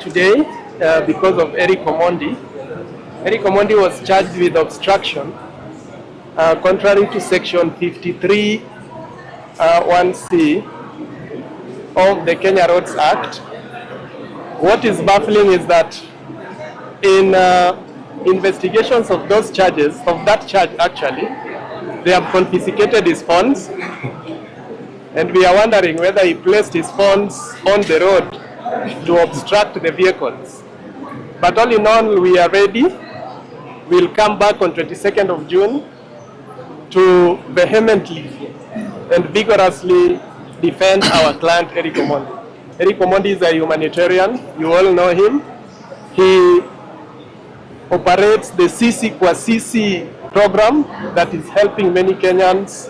Today, because of Eric Omondi. Eric Omondi was charged with obstruction, contrary to section 53 1C of the Kenya Roads Act. What is baffling is that in investigations of those charges, of that charge actually, they have confiscated his phones, and we are wondering whether he placed his phones on the road to obstruct the vehicles. But all in all, we are ready. We'll come back on 22nd of June to vehemently and vigorously defend our client Eric Omondi. Eric Omondi is a humanitarian. You all know him. He operates the CC kwa CC program that is helping many Kenyans,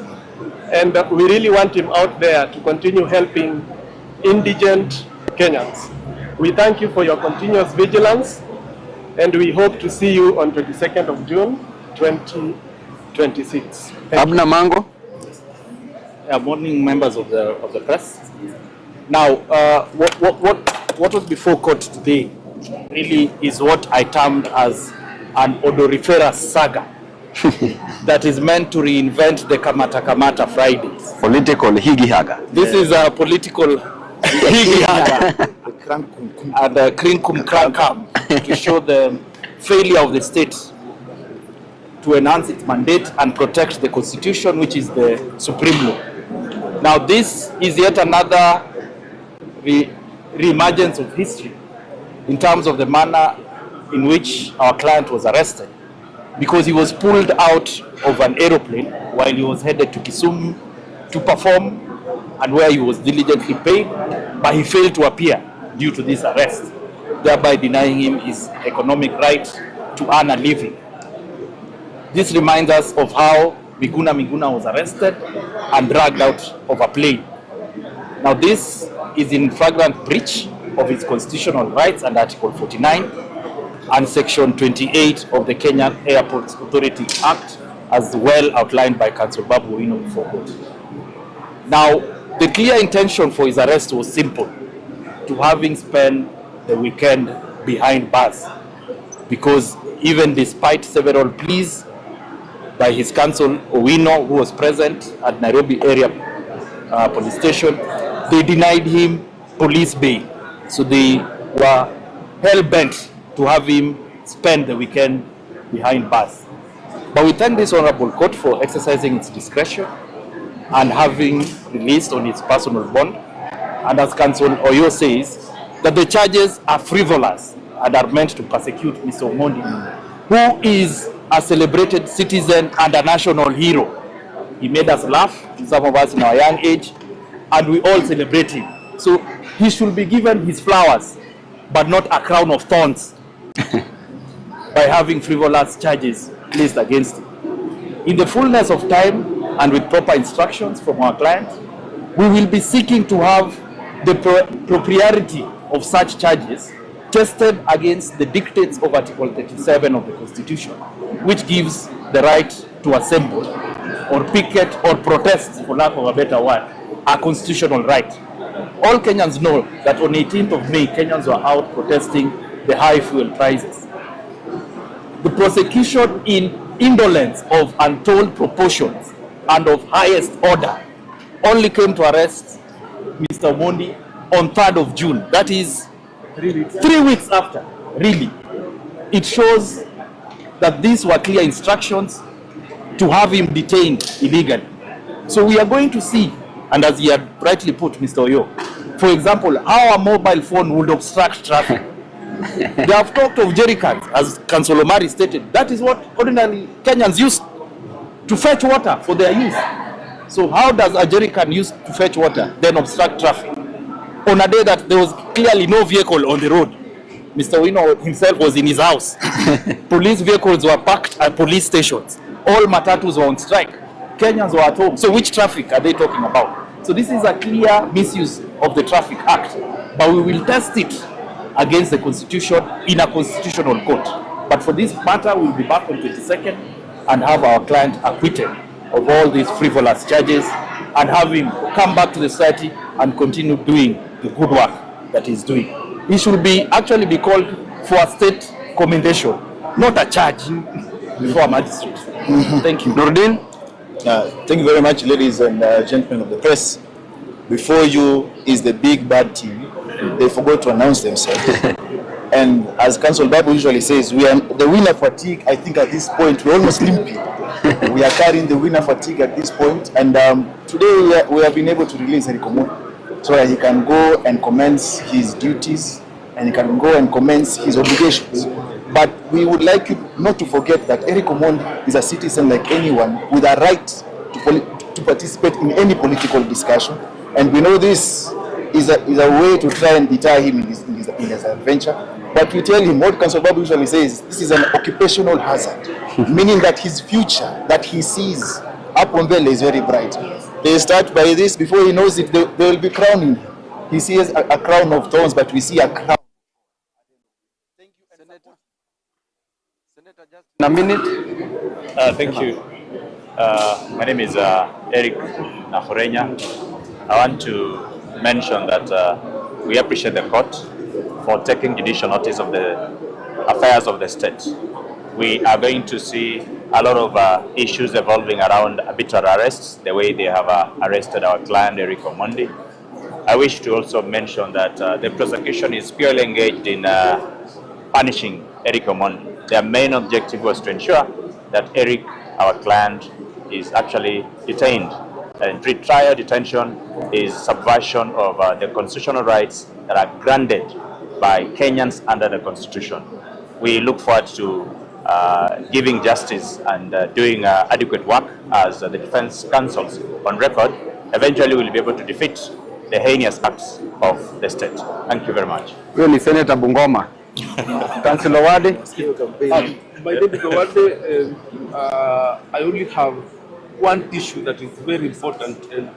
and we really want him out there to continue helping indigent Kenyans. We thank you for your continuous vigilance, and we hope to see you on 22nd of June 2026. Abna Mango. Morning, members of the press. Now, what was before court today really is what I termed as an odoriferous saga that is meant to reinvent the Kamata Kamata Fridays. Political higi-haga. This is a political higi-haga and a krinkum krankam to show the failure of the state to enhance its mandate and protect the constitution, which is the supreme law. Now, this is yet another re-emergence of history in terms of the manner in which our client was arrested, because he was pulled out of an aeroplane while he was headed to Kisumu to perform, and where he was diligently paid, but he failed to appear due to this arrest, thereby denying him his economic right to earn a living. This reminds us of how Miguna was arrested and dragged out of a plane. Now, this is in flagrant breach of his constitutional rights under Article 49 and Section 28 of the Kenyan Airports Authority Act, as well outlined by Council Babu Owino before court. Now, the clear intention for his arrest was simple: to having spent the weekend behind bars, because even despite several pleas by his counsel Owino, who was present at Nairobi area police station, they denied him police bail. So they were hell-bent to have him spend the weekend behind bars. But we thank this honorable court for exercising its discretion and having released on its personal bond. And as Counsel Oyo says, that the charges are frivolous and are meant to persecute Mr. Omondi, who is a celebrated citizen and a national hero. He made us laugh, some of us in our young age, and we all celebrate him. So he should be given his flowers, but not a crown of thorns by having frivolous charges placed against him. In the fullness of time and with proper instructions from our client, we will be seeking to have the propriety of such charges tested against the dictates of Article 37 of the Constitution, which gives the right to assemble or picket or protest, for lack of a better word, a constitutional right. All Kenyans know that on 18th of May, Kenyans were out protesting the high fuel prices. The prosecution in indolence of untold proportions and of highest order only came to arrest Mr. Omondi on 3rd of June. That is 3 weeks after, really. It shows that these were clear instructions to have him detained illegally. So we are going to see, and as he had rightly put, Mr. Oyo, for example, how a mobile phone would obstruct traffic. They have talked of jerrycans, as Council Omari stated. That is what ordinary Kenyans use to fetch water for their use. So how does a jerrycan used to fetch water then obstruct traffic on a day that there was clearly no vehicle on the road? Mr. Owino himself was in his house. Police vehicles were parked at police stations. All matatus were on strike. Kenyans were at home. So which traffic are they talking about? So this is a clear misuse of the Traffic Act. But we will test it against the Constitution in a constitutional court. But for this matter, we'll be back on 22nd and have our client acquitted of all these frivolous charges and have him come back to the society and continue doing the good work that he's doing. he should actually be called for a state commendation, not a charge before a magistrate. Thank you. Nordin? Thank you very much, ladies and gentlemen of the press. Before you is the big bad team. They forgot to announce themselves. And as Council Babu usually says, we are the winner fatigue. I think at this point we're almost limping. We are carrying the winner fatigue at this point. And today we have been able to release Eric Omondi so that he can go and commence his duties and he can go and commence his obligations. But we would like you not to forget that Eric Omondi is a citizen like anyone with a right to participate in any political discussion. And we know this is a way to try and deter him in his adventure. But we tell him what Council Babu usually says, this is an occupational hazard, meaning that his future that he sees up on there is very bright. They start by this, before he knows it, they will be crowning him. He sees a crown of thorns, but we see a crown. Thank you, Senator. Senator, just in a minute. Thank you. My name is Eric Nahorenya. I want to mention that we appreciate the court for taking judicial notice of the affairs of the state. We are going to see a lot of issues evolving around arbitrary arrests, the way they have arrested our client Eric Omondi. I wish to also mention that the prosecution is purely engaged in punishing Eric Omondi. Their main objective was to ensure that Eric, our client, is actually detained. And pre-trial detention is subversion of the constitutional rights that are granted by Kenyans under the Constitution. We look forward to giving justice and doing adequate work as the defense counsels on record. Eventually we'll be able to defeat the heinous acts of the state. Thank you very much. Really, Senator Bungoma. Councillor Wade. My name is Omondi. I only have one issue that is very important, and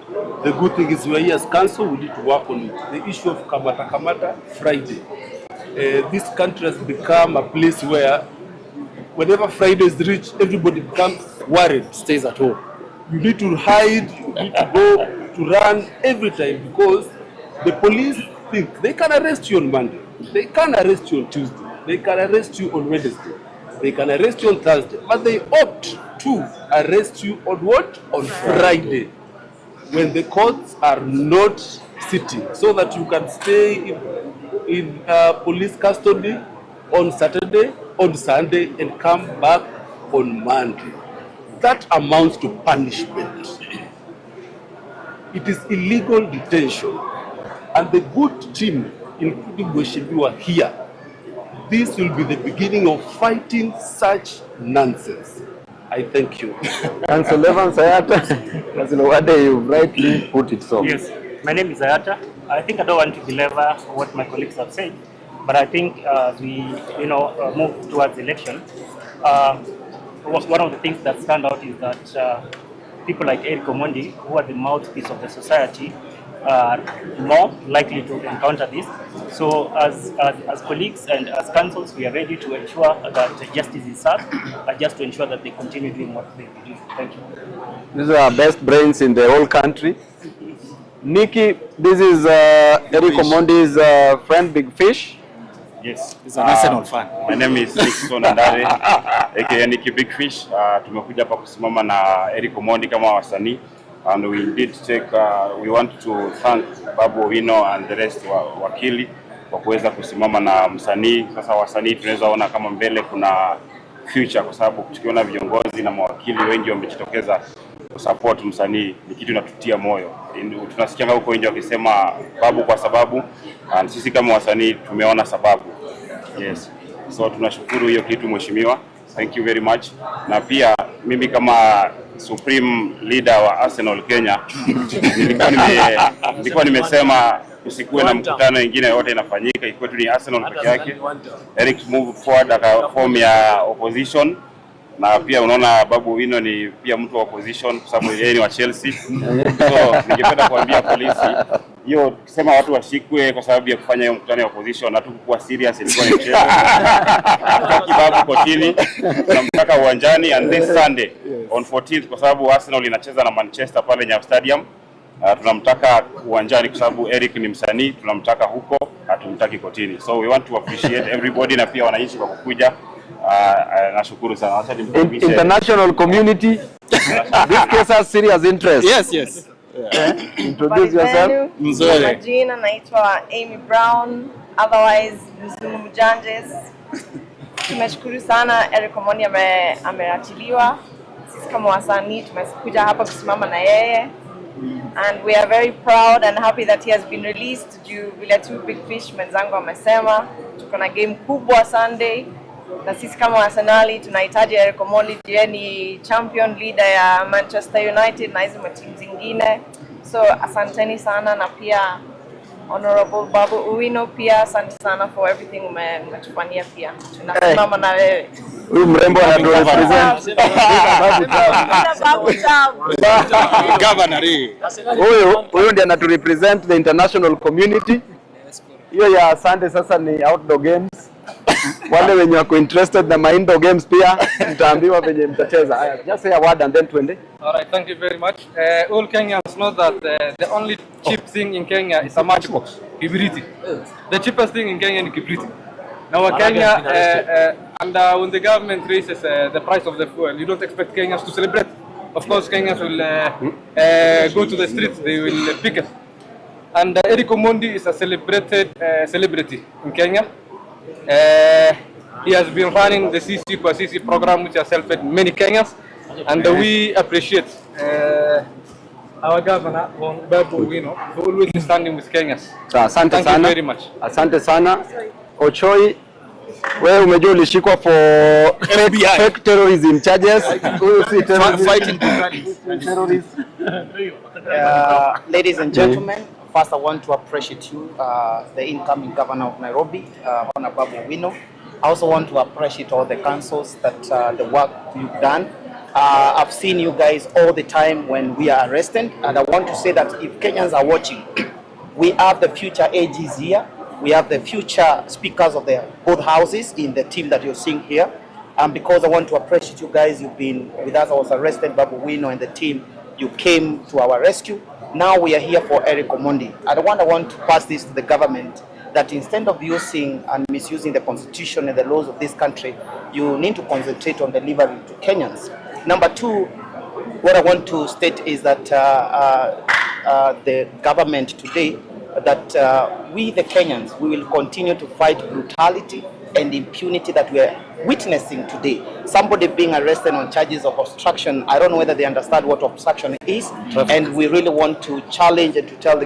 the good thing is we are here as council, we need to work on it. The issue of Kamata Friday. This country has become a place where whenever Friday is reached, everybody becomes worried, stays at home. You need to hide, you need to go to run every time, because the police think they can arrest you on Monday, they can arrest you on Tuesday, they can arrest you on Wednesday, they can arrest you on Thursday, but they opt to arrest you on what? On Friday, when the courts are not sitting, so that you can stay in police custody on Saturday, on Sunday, and come back on Monday. That amounts to punishment. It is illegal detention. And the good team, including Mheshimiwa here, this will be the beginning of fighting such nonsense. I thank you. Councillor Evans Ayata. Councillor Wade, you rightly put it so. Yes, my name is Ayata. I think I don't want to belabor what my colleagues have said, but I think as we move towards election, one of the things that stand out is that people like Eric Omondi, who are the mouthpiece of the society, are more likely to encounter this. So as colleagues and as councils, we are ready to ensure that justice is served, just to ensure that they continue doing what they do. Thank you. These are our best brains in the whole country. Nikki, this is Eric Omondi's friend, Big Fish. Yes. He's an Arsenal fan. My name is Nixon Andare, aka Nicky Big Fish. Tumekuja hapa kusimama na Eric Omondi kama wasanii. And we did take, we want to thank Babu Owino and the rest wakili kwa kuweza kusimama na msanii. Sasa wasanii tunaweza ona kama mbele kuna future, kwa sababu tukiona viongozi na mawakili wengi wamejitokeza support msanii, ni kitu inatutia moyo. Tunasikia huko nje wakisema Babu kwa sababu, and sisi kama wasanii tumeona sababu. Yes. So tunashukuru hiyo kitu mheshimiwa. Thank you very much. Na pia mimi kama supreme leader wa Arsenal Kenya nilikuwa nimesema usikuwe na mkutano mwingine yote inafanyika, ikuwe tu ni Arsenal peke yake. Eric move forward aka form ya opposition, na pia unaona Babu Owino ni pia mtu wa opposition kwa sababu yeye ni wa Chelsea. So ningependa kuambia polisi hiyo kusema watu washikwe kwa sababu ya kufanya hiyo mkutano wa opposition na tukuwa serious, ilikuwa ni mchezo. Babu kotini, tunamtaka uwanjani and this Sunday on 14th kwa sababu Arsenal inacheza na Manchester pale Nyayo Stadium. Tunamtaka uwanjani kwa sababu Eric ni msanii, tunamtaka huko. hatumtaki kotini. So we want to appreciate everybody na pia wananchi kwa kukuja. Nashukuru sana. Acha nimkaribishe international community. This case has serious interest. Yes. Introduce yourself. Mzuri. Majina naitwa Amy Brown, otherwise Mzungu Mjanjes. Tumeshukuru sana Eric Omondi ameachiliwa. Sisi kama wasanii tumekuja hapa kusimama na yeye. And we are very proud and happy that he has been released. Juu vile two big fish mwenzangu amesema tuko na game kubwa Sunday. Na sisi kama Arsenali tunahitaji Eric Omondi, yeye ni champion leader ya Manchester United na hizo timu zingine. So asanteni sana, na pia Honorable Babu Owino pia asante sana for everything umetufanyia pia. Tunasimama na wewe. Huyu mrembo anarepresent Governor. huyu ndiye anaturepresent the international community. Hiyo ya asante sasa ni outdoor games. Wale wenye wako interested na indoor games pia mtaambiwa venye mtacheza. Just say a word and then tuende. All right, thank you very much. All Kenyans know that the only cheap thing in Kenya is a matchbox, kibiriti. The cheapest thing in Kenya is kibiriti. Now Kenya, and when the government raises the price of the fuel, you don't expect Kenyans to celebrate. Of course, Kenyans will go to the streets, they will picket. And Eric Omondi is a celebrated celebrity in Kenya. He has been running the CC kwa CC program, which has helped many Kenyans, and we appreciate our governor, Babu Owino, for always standing with Kenyans. Asante Thank sana. you very much. Asante sana. Ochoi, wewe umejua ulishikwa for fake terrorism charges. Huyu si Fighting terrorists. Ladies and gentlemen, first I want to appreciate you, the incoming governor of Nairobi, Honorable Babu Owino. I also want to appreciate all the councils that the work you've done. I've seen you guys all the time when we are arrested, and I want to say that if Kenyans are watching, we have the future AGs here. We have the future speakers of the both houses in the team that you're seeing here. And because I want to appreciate you guys, you've been with us. I was arrested, Babu Owino and the team. You came to our rescue. Now we are here for Eric Omondi. I want to pass this to the government, that instead of using and misusing the constitution and the laws of this country, you need to concentrate on delivering to Kenyans. Number two, what I want to state is that the government today, that we the Kenyans, we will continue to fight brutality and impunity that we are witnessing today. Somebody being arrested on charges of obstruction, I don't know whether they understand what obstruction is, and we really want to challenge and to tell the